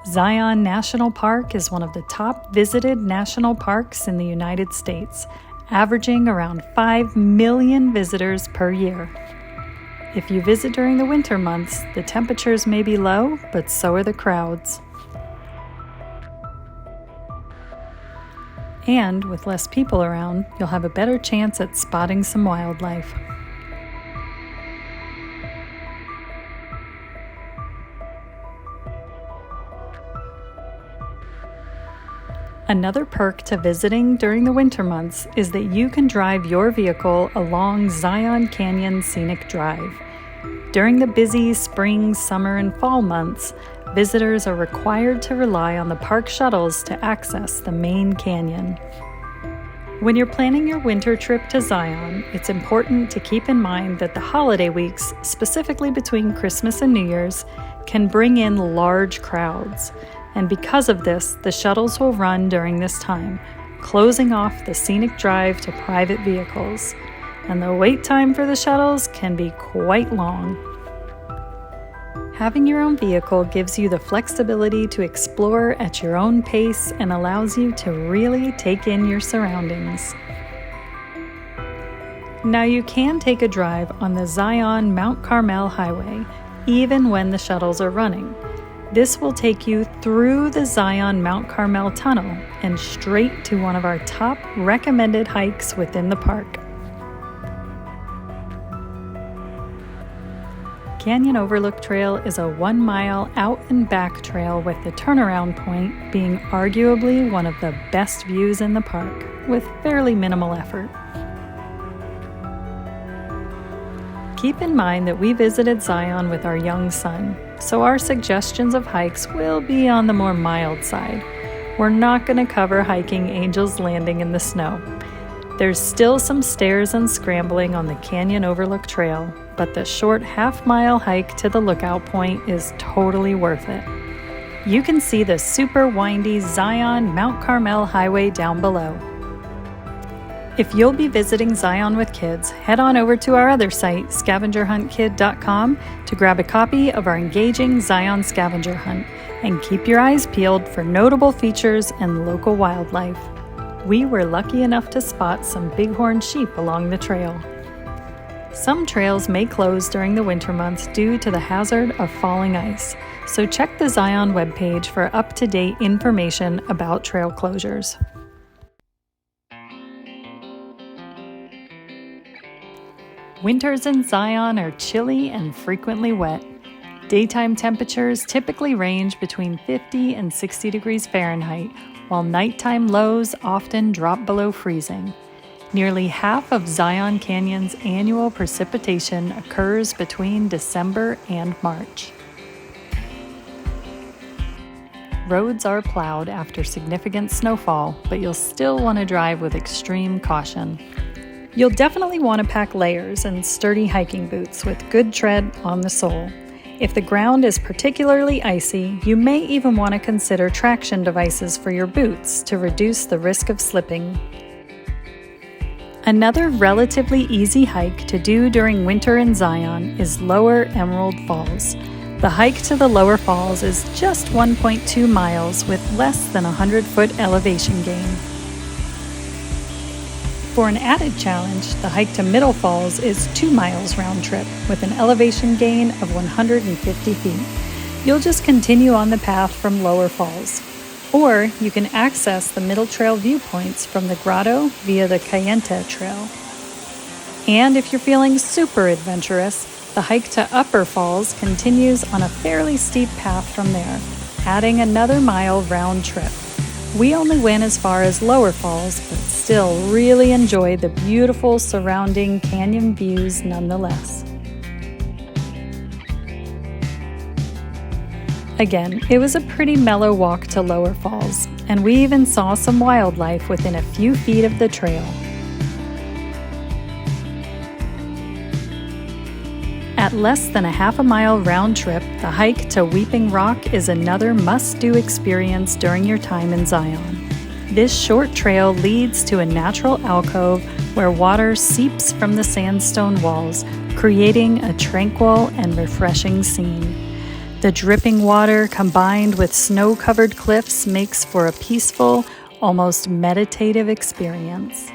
Zion National Park is one of the top visited national parks in the United States, averaging around 5 million visitors per year. If you visit during the winter months, the temperatures may be low, but so are the crowds. And with less people around, you'll have a better chance at spotting some wildlife. Another perk to visiting during the winter months is that you can drive your vehicle along Zion Canyon Scenic Drive. During the busy spring, summer, and fall months, visitors are required to rely on the park shuttles to access the main canyon. When you're planning your winter trip to Zion, it's important to keep in mind that the holiday weeks, specifically between Christmas and New Year's, can bring in large crowds. And because of this, the shuttles will run during this time, closing off the scenic drive to private vehicles. And the wait time for the shuttles can be quite long. Having your own vehicle gives you the flexibility to explore at your own pace and allows you to really take in your surroundings. Now you can take a drive on the Zion Mount Carmel Highway, even when the shuttles are running. This will take you through the Zion Mount Carmel Tunnel and straight to one of our top recommended hikes within the park. Canyon Overlook Trail is a 1-mile out and back trail with the turnaround point being arguably one of the best views in the park, with fairly minimal effort. Keep in mind that we visited Zion with our young son, so our suggestions of hikes will be on the more mild side. We're not going to cover hiking Angel's Landing in the snow. There's still some stairs and scrambling on the Canyon Overlook Trail, but the short half-mile hike to the lookout point is totally worth it. You can see the super windy Zion Mount Carmel Highway down below. If you'll be visiting Zion with kids, head on over to our other site, scavengerhuntkid.com, to grab a copy of our engaging Zion scavenger hunt and keep your eyes peeled for notable features and local wildlife. We were lucky enough to spot some bighorn sheep along the trail. Some trails may close during the winter months due to the hazard of falling ice, so check the Zion webpage for up-to-date information about trail closures. Winters in Zion are chilly and frequently wet. Daytime temperatures typically range between 50 and 60 degrees Fahrenheit, while nighttime lows often drop below freezing. Nearly half of Zion Canyon's annual precipitation occurs between December and March. Roads are plowed after significant snowfall, but you'll still want to drive with extreme caution. You'll definitely want to pack layers and sturdy hiking boots with good tread on the sole. If the ground is particularly icy, you may even want to consider traction devices for your boots to reduce the risk of slipping. Another relatively easy hike to do during winter in Zion is Lower Emerald Falls. The hike to the Lower Falls is just 1.2 miles with less than a 100-foot elevation gain. For an added challenge, the hike to Middle Falls is 2 miles round trip with an elevation gain of 150 feet. You'll just continue on the path from Lower Falls. Or you can access the Middle Trail viewpoints from the grotto via the Cayenta Trail. And if you're feeling super adventurous, the hike to Upper Falls continues on a fairly steep path from there, adding another mile round trip. We only went as far as Lower Falls, but still really enjoyed the beautiful surrounding canyon views nonetheless. Again, it was a pretty mellow walk to Lower Falls, and we even saw some wildlife within a few feet of the trail. At less than a half a mile round trip, the hike to Weeping Rock is another must-do experience during your time in Zion. This short trail leads to a natural alcove where water seeps from the sandstone walls, creating a tranquil and refreshing scene. The dripping water combined with snow-covered cliffs makes for a peaceful, almost meditative experience.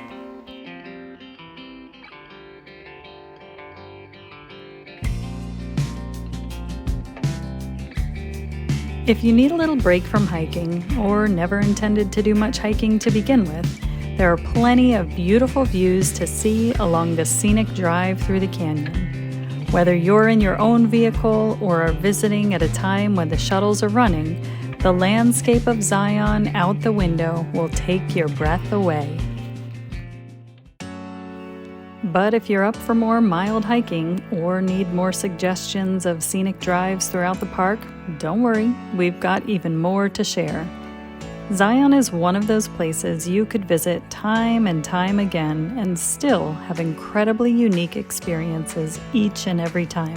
If you need a little break from hiking, or never intended to do much hiking to begin with, there are plenty of beautiful views to see along the scenic drive through the canyon. Whether you're in your own vehicle or are visiting at a time when the shuttles are running, the landscape of Zion out the window will take your breath away. But if you're up for more mild hiking or need more suggestions of scenic drives throughout the park, don't worry, we've got even more to share. Zion is one of those places you could visit time and time again and still have incredibly unique experiences each and every time.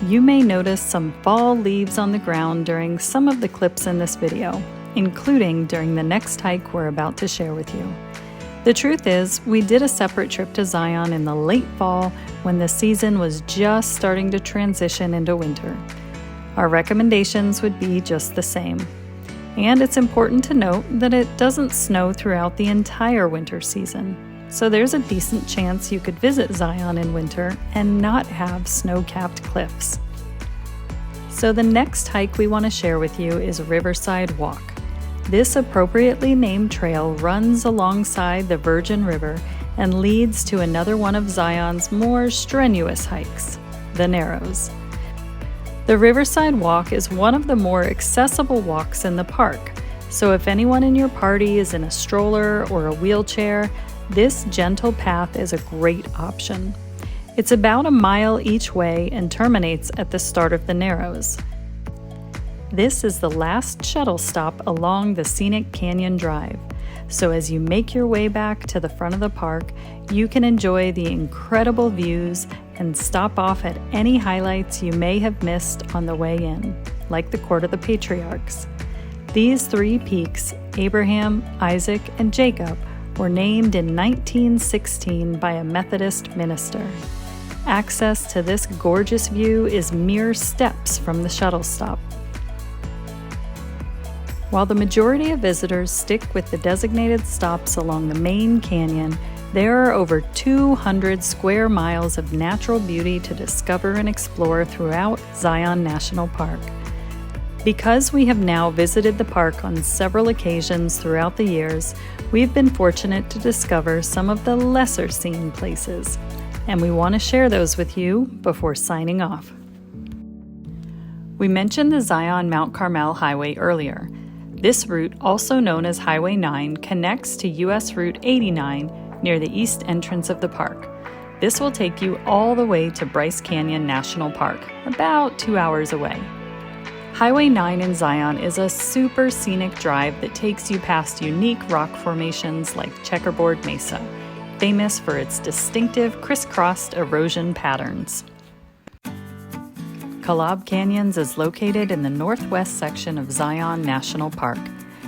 You may notice some fall leaves on the ground during some of the clips in this video, including during the next hike we're about to share with you. The truth is, we did a separate trip to Zion in the late fall when the season was just starting to transition into winter. Our recommendations would be just the same. And it's important to note that it doesn't snow throughout the entire winter season, so there's a decent chance you could visit Zion in winter and not have snow-capped cliffs. So the next hike we want to share with you is Riverside Walk. This appropriately named trail runs alongside the Virgin River and leads to another one of Zion's more strenuous hikes, the Narrows. The Riverside Walk is one of the more accessible walks in the park, so if anyone in your party is in a stroller or a wheelchair, this gentle path is a great option. It's about a mile each way and terminates at the start of the Narrows. This is the last shuttle stop along the scenic Canyon Drive, so as you make your way back to the front of the park, you can enjoy the incredible views and stop off at any highlights you may have missed on the way in, like the Court of the Patriarchs. These three peaks, Abraham, Isaac, and Jacob, were named in 1916 by a Methodist minister. Access to this gorgeous view is mere steps from the shuttle stop. While the majority of visitors stick with the designated stops along the main canyon, there are over 200 square miles of natural beauty to discover and explore throughout Zion National Park. Because we have now visited the park on several occasions throughout the years, we've been fortunate to discover some of the lesser seen places, and we want to share those with you before signing off. We mentioned the Zion-Mount Carmel Highway earlier. This route, also known as Highway 9, connects to US Route 89 near the east entrance of the park. This will take you all the way to Bryce Canyon National Park, about 2 hours away. Highway 9 in Zion is a super scenic drive that takes you past unique rock formations like Checkerboard Mesa, famous for its distinctive crisscrossed erosion patterns. Kolob Canyons is located in the northwest section of Zion National Park.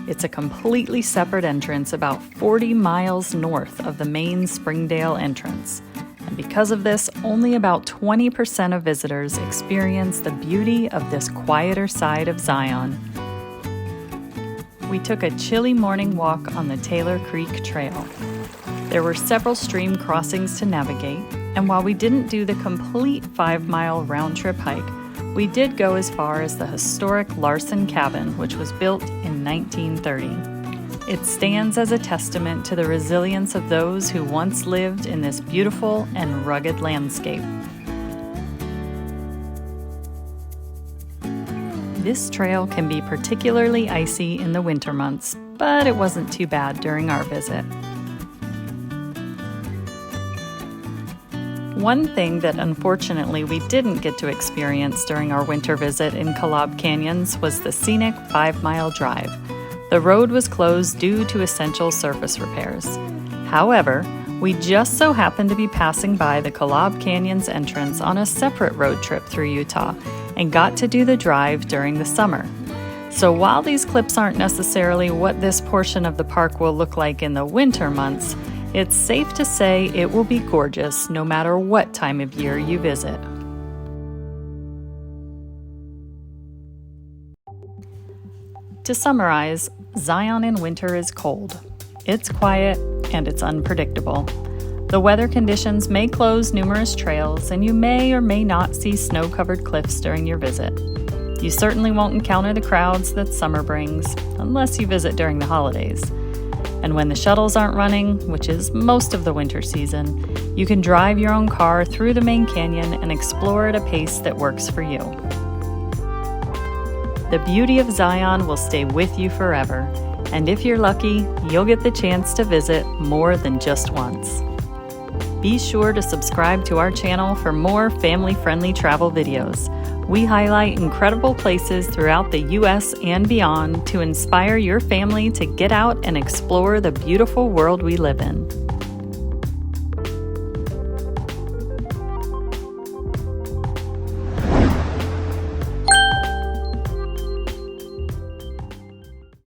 It's a completely separate entrance about 40 miles north of the main Springdale entrance. And because of this, only about 20% of visitors experience the beauty of this quieter side of Zion. We took a chilly morning walk on the Taylor Creek Trail. There were several stream crossings to navigate, and while we didn't do the complete 5-mile round-trip hike, we did go as far as the historic Larson Cabin, which was built in 1930. It stands as a testament to the resilience of those who once lived in this beautiful and rugged landscape. This trail can be particularly icy in the winter months, but it wasn't too bad during our visit. One thing that unfortunately we didn't get to experience during our winter visit in Kolob Canyons was the scenic 5-mile drive. The road was closed due to essential surface repairs. However, we just so happened to be passing by the Kolob Canyons entrance on a separate road trip through Utah and got to do the drive during the summer. So while these clips aren't necessarily what this portion of the park will look like in the winter months, it's safe to say it will be gorgeous no matter what time of year you visit. To summarize, Zion in winter is cold. It's quiet and it's unpredictable. The weather conditions may close numerous trails, and you may or may not see snow-covered cliffs during your visit. You certainly won't encounter the crowds that summer brings, unless you visit during the holidays. And when the shuttles aren't running, which is most of the winter season, you can drive your own car through the main canyon and explore at a pace that works for you. The beauty of Zion will stay with you forever, and if you're lucky, you'll get the chance to visit more than just once. Be sure to subscribe to our channel for more family-friendly travel videos. We highlight incredible places throughout the U.S. and beyond to inspire your family to get out and explore the beautiful world we live in.